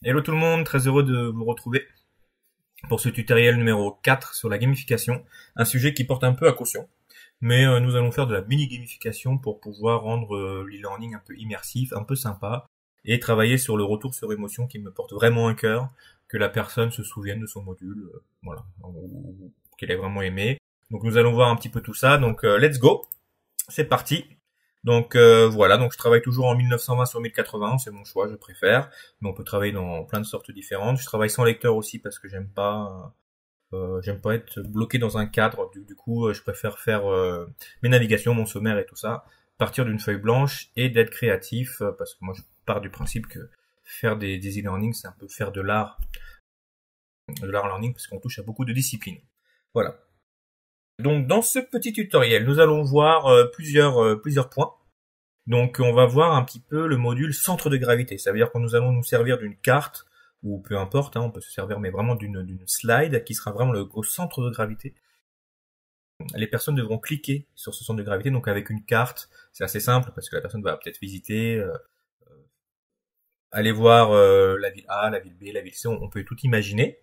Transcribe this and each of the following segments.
Hello tout le monde, très heureux de vous retrouver pour ce tutoriel numéro 4 sur la gamification, un sujet qui porte un peu à caution, mais nous allons faire de la mini-gamification pour pouvoir rendre l'e-learning un peu immersif, un peu sympa, et travailler sur le retour sur émotion qui me porte vraiment à cœur, que la personne se souvienne de son module, voilà, ou qu'elle ait vraiment aimé. Donc nous allons voir un petit peu tout ça, donc let's go, c'est parti. Donc voilà, donc je travaille toujours en 1920 sur 1080, c'est mon choix, je préfère. Mais on peut travailler dans plein de sortes différentes. Je travaille sans lecteur aussi parce que j'aime pas être bloqué dans un cadre. Du coup, je préfère faire mes navigations, mon sommaire et tout ça, partir d'une feuille blanche et d'être créatif parce que moi je pars du principe que faire des e-learning, c'est un peu faire de l'art learning parce qu'on touche à beaucoup de disciplines. Voilà. Donc dans ce petit tutoriel, nous allons voir plusieurs points. Donc on va voir un petit peu le module centre de gravité. Ça veut dire que nous allons nous servir d'une carte, ou peu importe, on peut se servir mais vraiment d'une slide qui sera vraiment au centre de gravité. Les personnes devront cliquer sur ce centre de gravité, donc avec une carte, c'est assez simple parce que la personne va peut-être visiter, aller voir la ville A, la ville B, la ville C, on peut tout imaginer.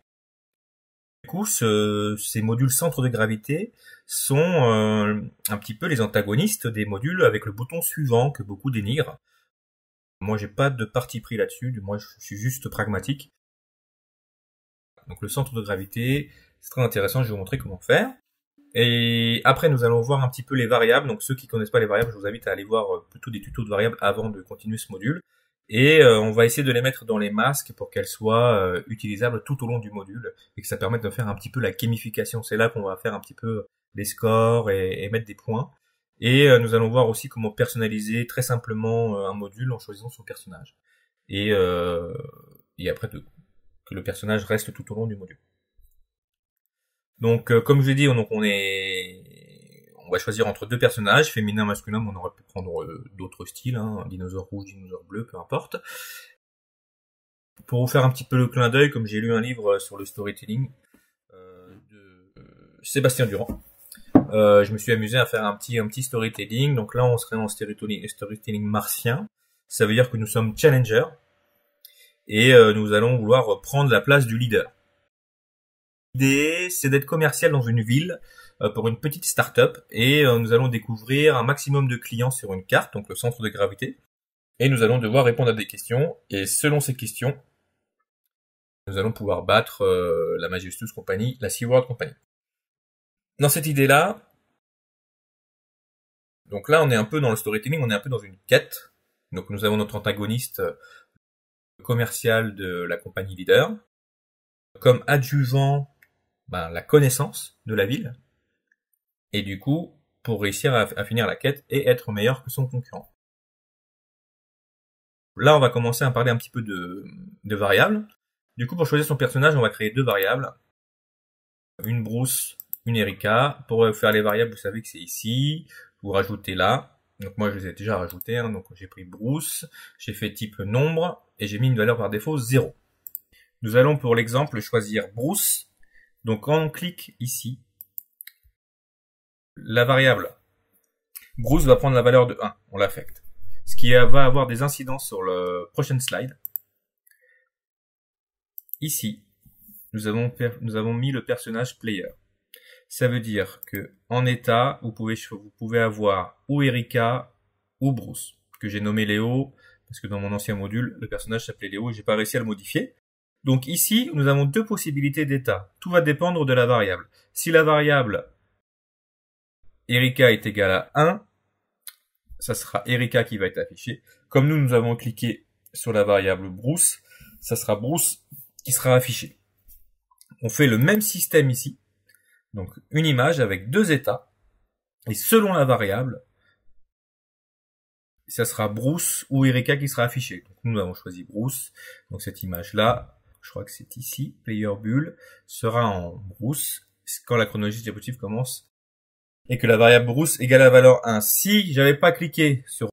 Du coup, ces modules centre de gravité sont un petit peu les antagonistes des modules avec le bouton suivant que beaucoup dénigrent. Moi, j'ai pas de parti pris là-dessus, moi je suis juste pragmatique. Donc le centre de gravité, c'est très intéressant, je vais vous montrer comment faire. Et après, nous allons voir un petit peu les variables. Donc ceux qui connaissent pas les variables, je vous invite à aller voir plutôt des tutos de variables avant de continuer ce module. Et on va essayer de les mettre dans les masques pour qu'elles soient utilisables tout au long du module et que ça permette de faire un petit peu la gamification. C'est là qu'on va faire un petit peu les scores et mettre des points. Et nous allons voir aussi comment personnaliser très simplement un module en choisissant son personnage. Et après que le personnage reste tout au long du module. Donc comme je l'ai dit, on va choisir entre deux personnages, féminin, masculin, mais on aurait pu prendre d'autres styles, dinosaure rouge, dinosaure bleu, peu importe. Pour vous faire un petit peu le clin d'œil, comme j'ai lu un livre sur le storytelling de Sébastien Durand, je me suis amusé à faire un petit storytelling. Donc là, on serait en storytelling martien. Ça veut dire que nous sommes challengers et nous allons vouloir prendre la place du leader. L'idée, c'est d'être commercial dans une ville pour une petite start-up et nous allons découvrir un maximum de clients sur une carte, donc le centre de gravité, et nous allons devoir répondre à des questions et selon ces questions, nous allons pouvoir battre la Majestuous Company, la SeaWorld Company. Dans cette idée-là, donc là on est un peu dans le storytelling, on est un peu dans une quête. Donc nous avons notre antagoniste commercial de la compagnie leader, comme adjuvant la connaissance de la ville, et du coup, pour réussir à finir la quête et être meilleur que son concurrent. Là, on va commencer à parler un petit peu de variables. Du coup, pour choisir son personnage, on va créer deux variables. Une Bruce, une Erika. Pour faire les variables, vous savez que c'est ici. Vous rajoutez là. Donc moi, je les ai déjà rajoutées. Donc j'ai pris Bruce, j'ai fait type nombre, et j'ai mis une valeur par défaut 0. Nous allons pour l'exemple choisir Bruce. Donc quand on clique ici, la variable Bruce va prendre la valeur de 1, on l'affecte. Ce qui va avoir des incidences sur le prochain slide. Ici, nous avons mis le personnage player. Ça veut dire que en état, vous pouvez avoir ou Erika ou Bruce, que j'ai nommé Léo, parce que dans mon ancien module, le personnage s'appelait Léo et j'ai pas réussi à le modifier. Donc ici, nous avons deux possibilités d'état. Tout va dépendre de la variable. Si la variable Erika est égale à 1, ça sera Erika qui va être affichée. Comme nous avons cliqué sur la variable Bruce, ça sera Bruce qui sera affiché. On fait le même système ici. Donc une image avec deux états. Et selon la variable, ça sera Bruce ou Erika qui sera affiché. Donc nous avons choisi Bruce. Donc cette image-là, je crois que c'est ici, Player Bull, sera en Bruce quand la chronologie diapositive commence. Et que la variable Bruce égale la valeur 1. Si j'avais pas cliqué sur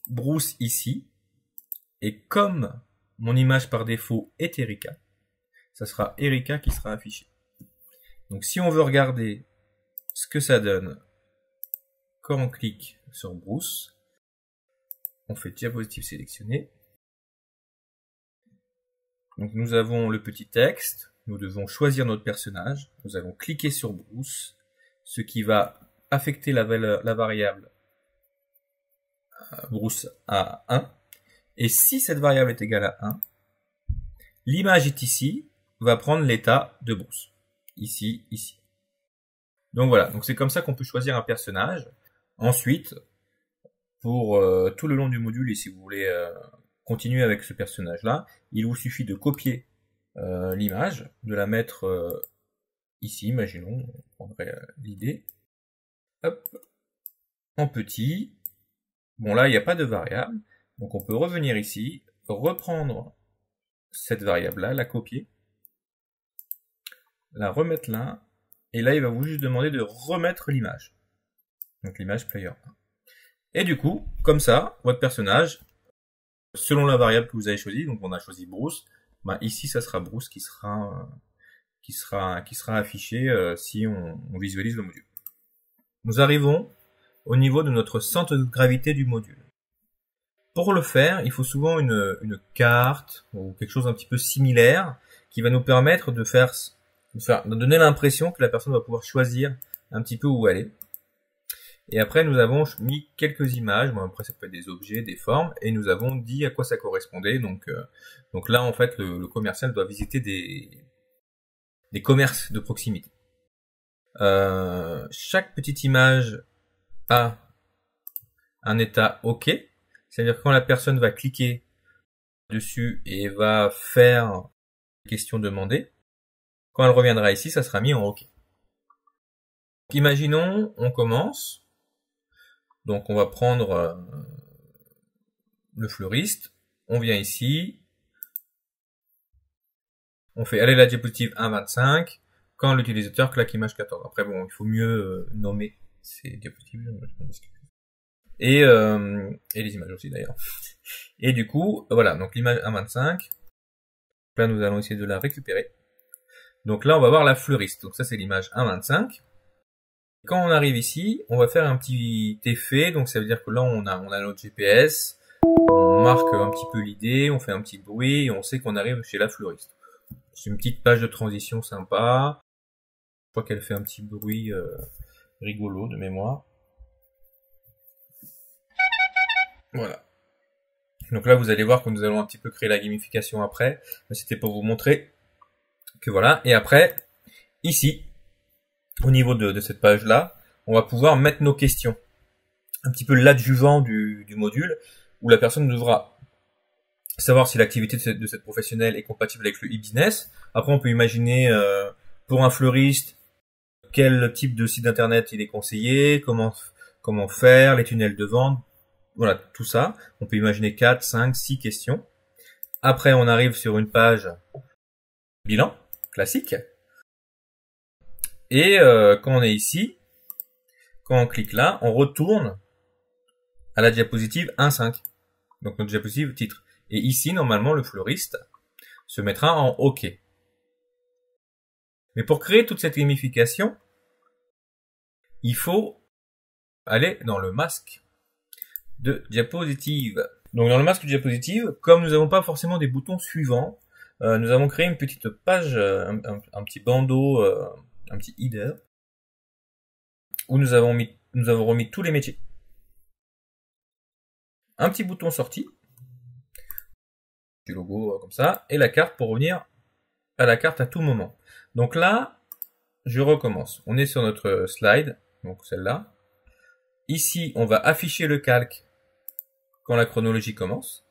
Bruce ici, et comme mon image par défaut est Erika, ça sera Erika qui sera affichée. Donc si on veut regarder ce que ça donne quand on clique sur Bruce, on fait diapositive sélectionnée. Donc nous avons le petit texte, nous devons choisir notre personnage, nous allons cliquer sur Bruce, ce qui va affecter la variable Bruce à 1, et si cette variable est égale à 1, l'image est ici, va prendre l'état de Bruce, ici, ici. Donc voilà, donc c'est comme ça qu'on peut choisir un personnage. Ensuite, pour tout le long du module, et si vous voulez continuer avec ce personnage-là, il vous suffit de copier l'image, de la mettre ici, imaginons, on prendrait l'idée, hop, en petit. Bon là, il n'y a pas de variable, donc on peut revenir ici, reprendre cette variable-là, la copier, la remettre là, et là, il va vous juste demander de remettre l'image. Donc l'image player 1. Et du coup, comme ça, votre personnage, selon la variable que vous avez choisie, donc on a choisi Bruce, ben ici ça sera Bruce qui sera affiché si on visualise le module. Nous arrivons au niveau de notre centre de gravité du module. Pour le faire, il faut souvent une carte ou quelque chose un petit peu similaire qui va nous permettre de donner l'impression que la personne va pouvoir choisir un petit peu où aller. Et après, nous avons mis quelques images. Bon, après, ça peut être des objets, des formes, et nous avons dit à quoi ça correspondait. Donc là, en fait, le commercial doit visiter des commerces de proximité. Chaque petite image a un état OK. C'est-à-dire que quand la personne va cliquer dessus et va faire la question demandée, quand elle reviendra ici, ça sera mis en OK. Donc, imaginons, on commence. Donc on va prendre le fleuriste, on vient ici, on fait aller la diapositive 1.25 quand l'utilisateur claque image 14. Après bon, il faut mieux nommer ces diapositives. Et les images aussi d'ailleurs. Et du coup, voilà, donc l'image 1.25, là nous allons essayer de la récupérer. Donc là on va voir la fleuriste, donc ça c'est l'image 1.25. Quand on arrive ici, on va faire un petit effet, donc ça veut dire que là on a notre GPS, on marque un petit peu l'idée, on fait un petit bruit, et on sait qu'on arrive chez la fleuriste. C'est une petite page de transition sympa, je crois qu'elle fait un petit bruit rigolo de mémoire. Voilà. Donc là vous allez voir que nous allons un petit peu créer la gamification après, mais c'était pour vous montrer que voilà, et après, ici, au niveau de cette page-là, on va pouvoir mettre nos questions. Un petit peu l'adjuvant du module, où la personne devra savoir si l'activité de cette professionnelle est compatible avec le e-business. Après, on peut imaginer, pour un fleuriste, quel type de site internet il est conseillé, comment faire, les tunnels de vente, voilà, tout ça. On peut imaginer 4, 5, 6 questions. Après, on arrive sur une page bilan, classique. Et quand on est ici, quand on clique là, on retourne à la diapositive 1.5. Donc notre diapositive titre. Et ici, normalement, le fleuriste se mettra en OK. Mais pour créer toute cette gamification, il faut aller dans le masque de diapositive. Donc dans le masque de diapositive, comme nous n'avons pas forcément des boutons suivants, nous avons créé une petite page, un petit bandeau, un petit header, où nous avons remis tous les métiers. Un petit bouton sortie, du logo comme ça, et la carte pour revenir à la carte à tout moment. Donc là, je recommence. On est sur notre slide, donc celle-là. Ici, on va afficher le calque quand la chronologie commence.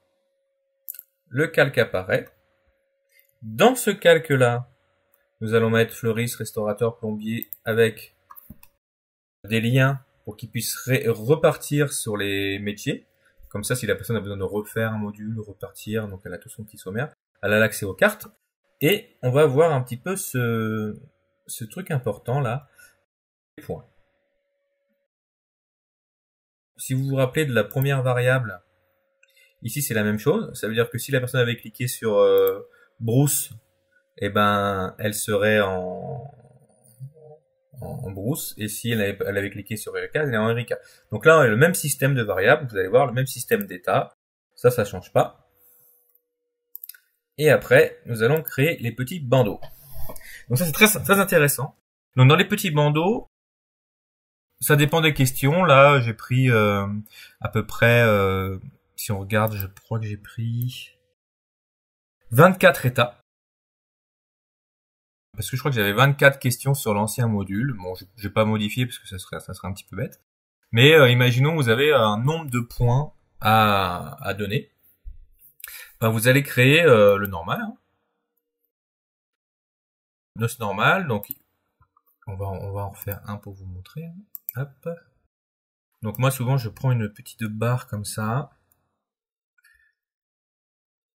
Le calque apparaît. Dans ce calque-là, nous allons mettre fleuriste, restaurateur, plombier avec des liens pour qu'ils puissent repartir sur les métiers. Comme ça, si la personne a besoin de refaire un module, repartir, donc elle a tout son petit sommaire, elle a l'accès aux cartes. Et on va voir un petit peu ce truc important là, les points. Si vous vous rappelez de la première variable, ici c'est la même chose. Ça veut dire que si la personne avait cliqué sur Bruce, eh ben elle serait en Bruce, et si elle avait cliqué sur Erika, elle est en Erika. Donc là on a le même système de variables, vous allez voir le même système d'état, ça change pas. Et après, nous allons créer les petits bandeaux. Donc ça, c'est très intéressant. Donc dans les petits bandeaux, ça dépend des questions. Là, j'ai pris à peu près, si on regarde, je crois que j'ai pris 24 états. Parce que je crois que j'avais 24 questions sur l'ancien module. Bon, je vais pas modifier parce que ça serait un petit peu bête. Mais imaginons que vous avez un nombre de points à donner. Ben, vous allez créer le normal. Hein. Le normal, donc on va en refaire un pour vous montrer. Hop. Donc moi souvent je prends une petite barre comme ça.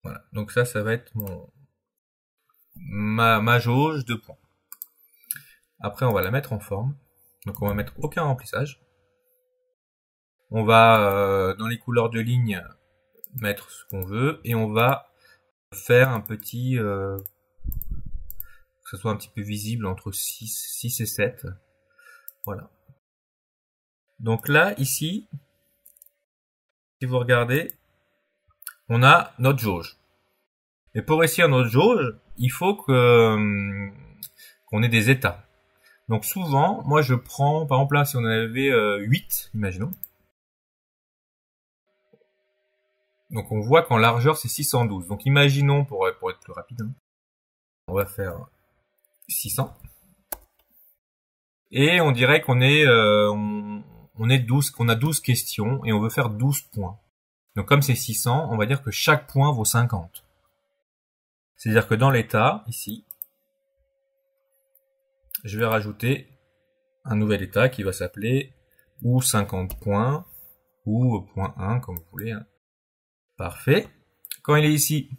Voilà. Donc ça va être ma jauge de points. Après on va la mettre en forme. Donc on va mettre aucun remplissage. On va dans les couleurs de ligne mettre ce qu'on veut et on va faire un petit que ce soit un petit peu visible entre 6 et 7. Voilà. Donc là, ici, si vous regardez, on a notre jauge. Et pour réussir notre jauge, il faut qu'on ait des états. Donc souvent, moi je prends, par exemple là, si on avait 8, imaginons. Donc on voit qu'en largeur c'est 612. Donc imaginons, pour être plus rapide, hein, on va faire 600. Et on dirait qu'on est, on est 12, qu'on a 12 questions et on veut faire 12 points. Donc comme c'est 600, on va dire que chaque point vaut 50. C'est-à-dire que dans l'état, ici, je vais rajouter un nouvel état qui va s'appeler ou 50 points ou point 1, comme vous voulez. Hein. Parfait. Quand il est ici,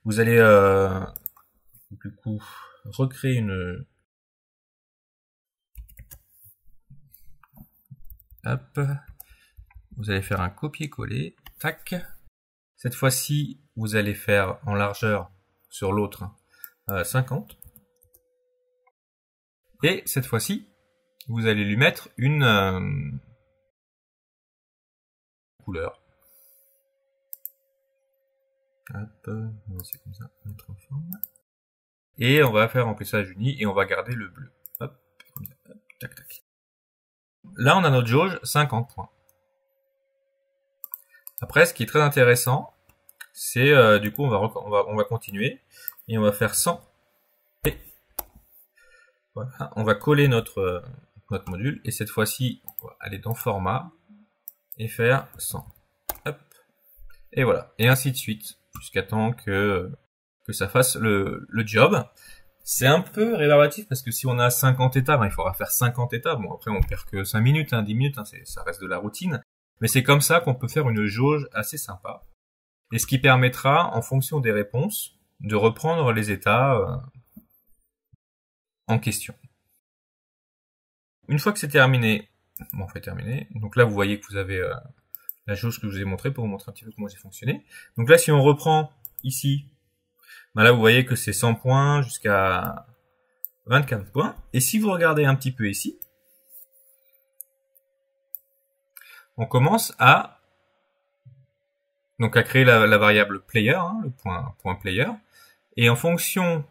vous allez du coup recréer une... Hop. Vous allez faire un copier-coller. Tac. Cette fois-ci, vous allez faire en largeur sur l'autre 50. Et cette fois-ci, vous allez lui mettre une couleur. Hop, c'est comme ça, mettre en forme. Et on va faire remplissage uni et on va garder le bleu. Hop, comme ça, hop, tac, tac. Là, on a notre jauge 50 points. Après, ce qui est très intéressant, c'est du coup, on va continuer et on va faire 100. Et voilà, on va coller notre module et cette fois-ci, on va aller dans format et faire 100. Hop. Et voilà, et ainsi de suite, jusqu'à temps que ça fasse le job. C'est un peu rébarbatif parce que si on a 50 états, ben, il faudra faire 50 états. Bon, après, on perd que 5 minutes, hein, 10 minutes, hein, ça reste de la routine. Mais c'est comme ça qu'on peut faire une jauge assez sympa. Et ce qui permettra, en fonction des réponses, de reprendre les états en question. Une fois que c'est terminé, bon, on fait terminer. Donc là, vous voyez que vous avez la jauge que je vous ai montrée pour vous montrer un petit peu comment c'est fonctionné. Donc là, si on reprend ici, ben là, vous voyez que c'est 100 points jusqu'à 24 points. Et si vous regardez un petit peu ici, on commence à créer la variable player, hein, le point player. Et en fonction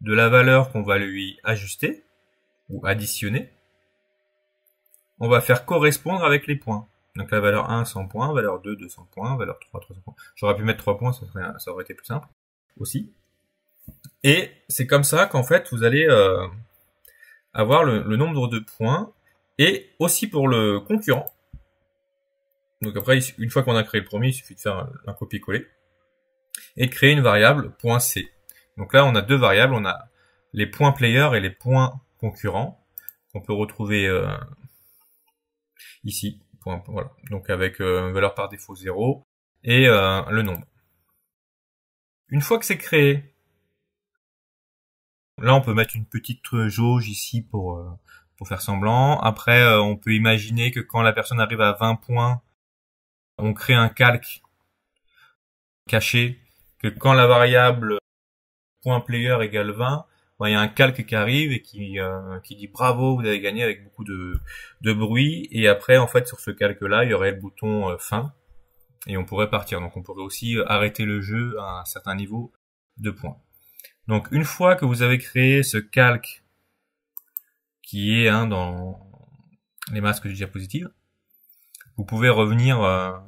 de la valeur qu'on va lui ajuster ou additionner, on va faire correspondre avec les points. Donc la valeur 1, 100 points, valeur 2, 200 points, valeur 3, 300 points. J'aurais pu mettre 3 points, ça aurait été plus simple aussi. Et c'est comme ça qu'en fait, vous allez avoir le nombre de points. Et aussi pour le concurrent. Donc après, une fois qu'on a créé le premier, il suffit de faire un copier-coller. Et de créer une variable .c. Donc là, on a deux variables. On a les points player et les points concurrents. Qu'on peut retrouver ici. Voilà. Donc avec valeur par défaut 0 et le nombre. Une fois que c'est créé, là on peut mettre une petite jauge ici pour faire semblant. Après on peut imaginer que quand la personne arrive à 20 points, on crée un calque caché, que quand la variable point player égale 20, il y a un calque qui arrive et qui dit bravo, vous avez gagné avec beaucoup de bruit. Et après, en fait, sur ce calque-là, il y aurait le bouton fin. et on pourrait partir. Donc on pourrait aussi arrêter le jeu à un certain niveau de points. Donc une fois que vous avez créé ce calque qui est dans les masques de diapositive, vous pouvez revenir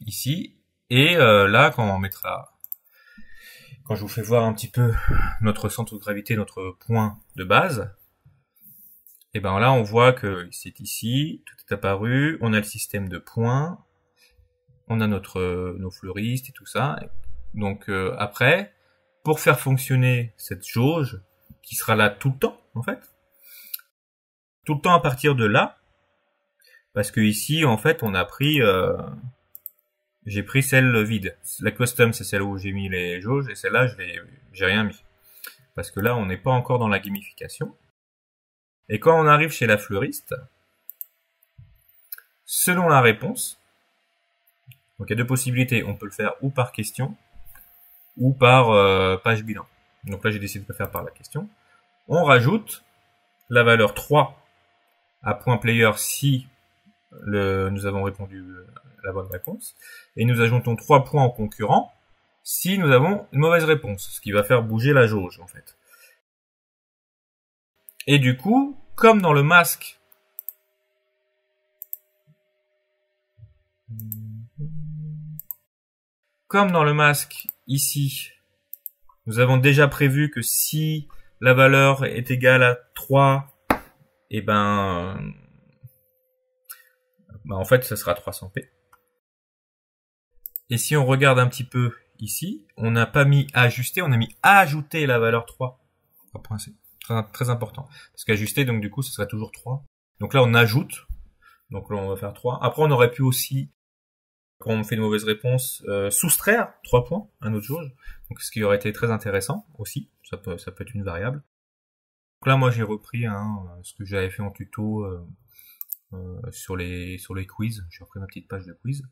ici, et là quand je vous fais voir un petit peu notre centre de gravité, notre point de base, et ben là on voit que c'est ici, tout est apparu, on a le système de points, on a nos fleuristes et tout ça. Donc après, pour faire fonctionner cette jauge, qui sera là tout le temps en fait, tout le temps à partir de là, parce que ici en fait on a pris, j'ai pris celle vide. La custom c'est celle où j'ai mis les jauges, et celle-là j'ai rien mis, parce que là on n'est pas encore dans la gamification. Et quand on arrive chez la fleuriste, selon la réponse, donc il y a deux possibilités, on peut le faire ou par question, ou par page bilan. Donc là j'ai décidé de le faire par la question. On rajoute la valeur 3 à point player si nous avons répondu la bonne réponse, et nous ajoutons 3 points en concurrent si nous avons une mauvaise réponse, ce qui va faire bouger la jauge en fait. Et du coup, comme dans le masque, ici, nous avons déjà prévu que si la valeur est égale à 3, et ben en fait ça sera 300p. Et si on regarde un petit peu ici, on n'a pas mis ajuster, on a mis ajouter la valeur 3. C'est très important. Parce qu'ajuster, donc du coup, ce serait toujours 3. Donc là, on ajoute. Donc là, on va faire 3. Après, on aurait pu aussi, quand on fait une mauvaise réponse, soustraire 3 points à notre jauge. Donc ce qui aurait été très intéressant aussi. Ça peut être une variable. Donc là, moi, j'ai repris ce que j'avais fait en tuto sur les quiz. J'ai repris ma petite page de quiz.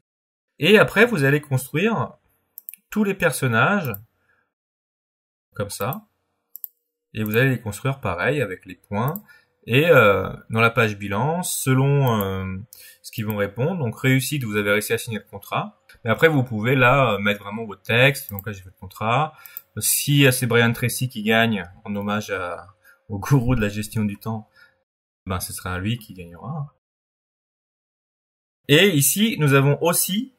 Et après, vous allez construire tous les personnages comme ça. Et vous allez les construire pareil avec les points. Et dans la page bilan, selon ce qu'ils vont répondre, donc réussite, vous avez réussi à signer le contrat. Et après, vous pouvez là mettre vraiment votre texte. Donc là, j'ai fait le contrat. Si c'est Brian Tracy qui gagne, en hommage au gourou de la gestion du temps, ben ce sera lui qui gagnera. Et ici, nous avons aussi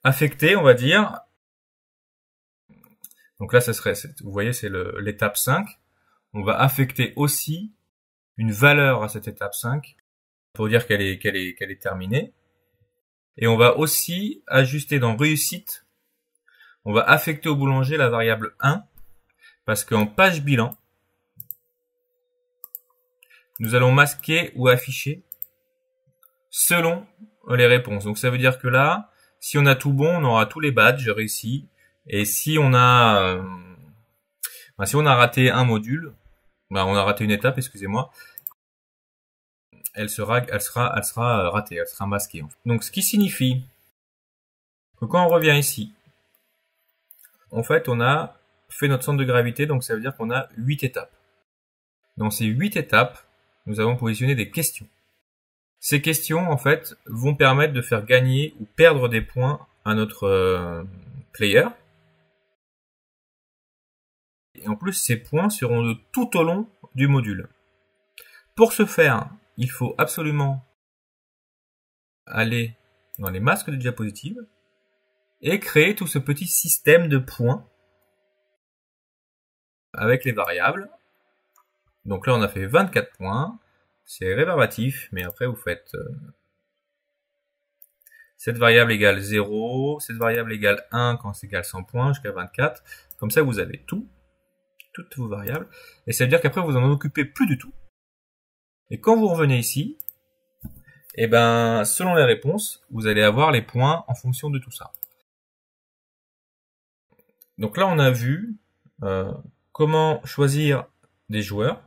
affecté, on va dire. Donc là, vous voyez, c'est l'étape 5. On va affecter aussi une valeur à cette étape 5 pour dire qu'elle est terminée. Et on va aussi ajuster dans réussite. On va affecter au boulanger la variable 1 parce qu'en page bilan, nous allons masquer ou afficher selon les réponses. Donc ça veut dire que là, si on a tout bon, on aura tous les badges réussis. Et si on a raté un module, on a raté une étape, excusez-moi, elle sera ratée, elle sera masquée. Donc ce qui signifie que quand on revient ici, en fait on a fait notre centre de gravité, donc ça veut dire qu'on a 8 étapes. Dans ces 8 étapes, nous avons positionné des questions. Ces questions en fait vont permettre de faire gagner ou perdre des points à notre player. Et en plus, ces points seront tout au long du module. Pour ce faire, il faut absolument aller dans les masques de diapositive et créer tout ce petit système de points avec les variables. Donc là, on a fait 24 points. C'est rébarbatif, mais après, vous faites cette variable égale 0, cette variable égale 1 quand c'est égal 100 points, jusqu'à 24. Comme ça, vous avez toutes vos variables. Et ça veut dire qu'après, vous en occupez plus du tout. Et quand vous revenez ici, et ben, selon les réponses, vous allez avoir les points en fonction de tout ça. Donc là, on a vu comment choisir des joueurs,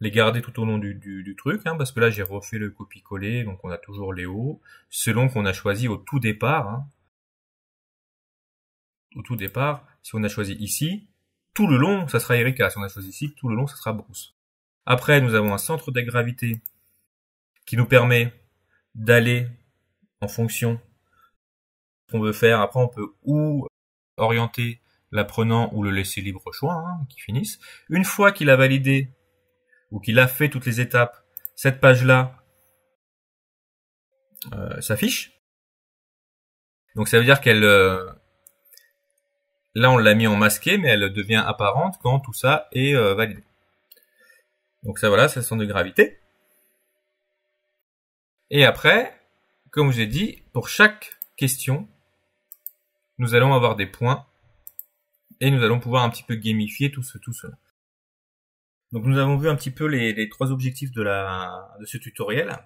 les garder tout au long du truc, parce que là, j'ai refait le copier-coller, donc on a toujours Léo, selon qu'on a choisi au tout départ. Au tout départ, si on a choisi ici, tout le long, ça sera Erika. Si on a choisi ici, tout le long, ça sera Bruce. Après, nous avons un centre de gravité qui nous permet d'aller en fonction qu'on veut faire. Après, on peut ou orienter l'apprenant ou le laisser libre choix, hein, qu'il finisse. Une fois qu'il a validé ou qu'il a fait toutes les étapes, cette page-là s'affiche. Donc ça veut dire qu'elle, là on l'a mis en masqué, mais elle devient apparente quand tout ça est validé. Donc ça voilà, c'est le centre de gravité. Et après, comme je l'ai dit, pour chaque question, nous allons avoir des points et nous allons pouvoir un petit peu gamifier tout cela. Donc nous avons vu un petit peu les trois objectifs de ce tutoriel.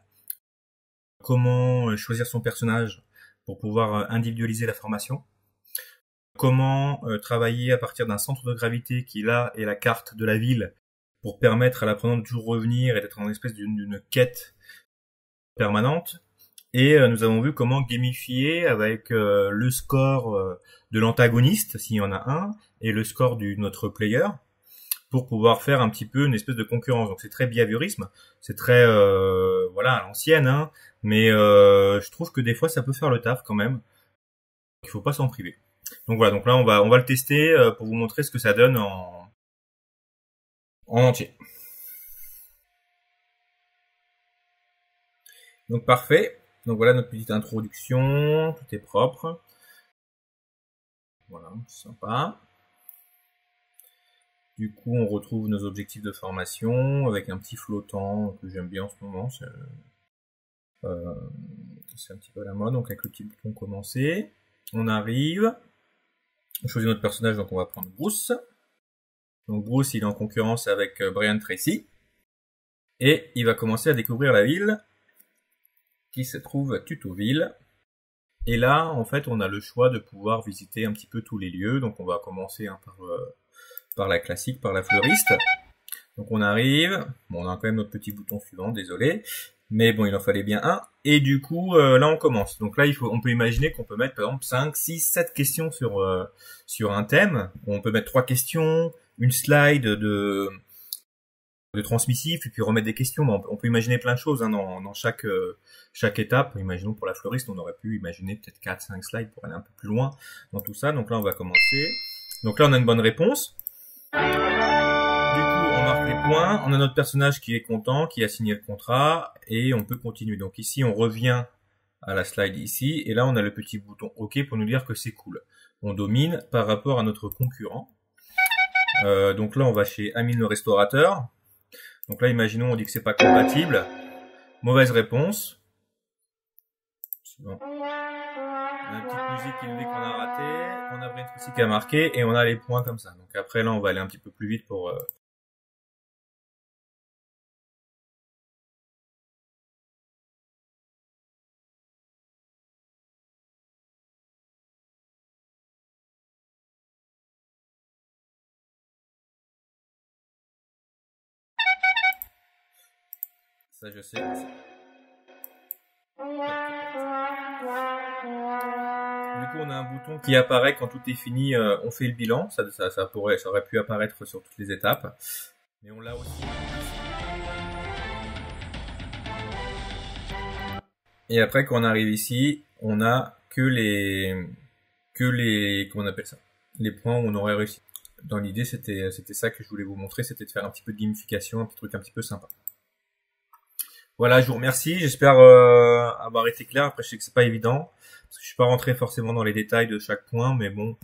Comment choisir son personnage pour pouvoir individualiser la formation. Comment travailler à partir d'un centre de gravité qui là est la carte de la ville pour permettre à l'apprenant de toujours revenir et d'être en espèce d'une quête permanente. Et nous avons vu comment gamifier avec le score de l'antagoniste, s'il y en a un, et le score notre player, pour pouvoir faire un petit peu une espèce de concurrence. Donc c'est très behaviorisme, c'est très voilà à l'ancienne, hein, mais je trouve que des fois ça peut faire le taf quand même. Il faut pas s'en priver. Donc voilà, donc là on va le tester pour vous montrer ce que ça donne en entier. Donc parfait. Donc voilà notre petite introduction, tout est propre. Voilà, sympa. Du coup, on retrouve nos objectifs de formation avec un petit flottant que j'aime bien en ce moment. C'est un petit peu à la mode, donc avec le petit bouton commencer. On arrive. On choisit notre personnage, donc on va prendre Bruce. Donc Bruce, il est en concurrence avec Brian Tracy. Et il va commencer à découvrir la ville qui se trouve à Tutoville. Et là, en fait, on a le choix de pouvoir visiter un petit peu tous les lieux. Donc on va commencer hein, par la classique, par la fleuriste. Donc on arrive, bon on a quand même notre petit bouton suivant, désolé, mais bon il en fallait bien un, et du coup là on commence. Donc là on peut imaginer qu'on peut mettre par exemple 5, 6, 7 questions sur un thème, on peut mettre 3 questions, une slide de transmissif, et puis remettre des questions. Bon, on peut imaginer plein de choses hein, dans chaque étape. Imaginons pour la fleuriste, on aurait pu imaginer peut-être 4, 5 slides pour aller un peu plus loin dans tout ça. Donc là on va commencer. Donc là on a une bonne réponse. Du coup, on marque les points, on a notre personnage qui est content, qui a signé le contrat, et on peut continuer. Donc ici, on revient à la slide ici, et là, on a le petit bouton OK pour nous dire que c'est cool. On domine par rapport à notre concurrent. Donc là, on va chez Amine le restaurateur. Donc là, imaginons, on dit que c'est pas compatible. Mauvaise réponse. Bon. On a une petite musique qui nous dit qu'on a raté, on a Brian Tracy qui a marqué, et on a les points comme ça. Donc après là on va aller un petit peu plus vite pour... Ça je sais. Du coup, on a un bouton qui apparaît quand tout est fini, on fait le bilan. Ça aurait pu apparaître sur toutes les étapes. Mais on l'a aussi. Et après, quand on arrive ici, on a comment on appelle ça? Les points où on aurait réussi. Dans l'idée, c'était ça que je voulais vous montrer, c'était de faire un petit peu de gamification, un petit truc un petit peu sympa. Voilà, je vous remercie. J'espère avoir été clair. Après, je sais que c'est pas évident parce que je suis pas rentré forcément dans les détails de chaque point, mais bon,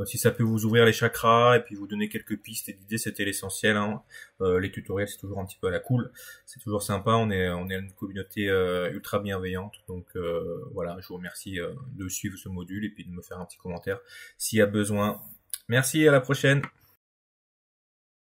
si ça peut vous ouvrir les chakras et puis vous donner quelques pistes et d'idées, c'était l'essentiel. Hein. Les tutoriels, c'est toujours un petit peu à la cool. C'est toujours sympa. On est une communauté ultra bienveillante. Donc voilà, je vous remercie de suivre ce module et puis de me faire un petit commentaire s'il y a besoin. Merci, à la prochaine.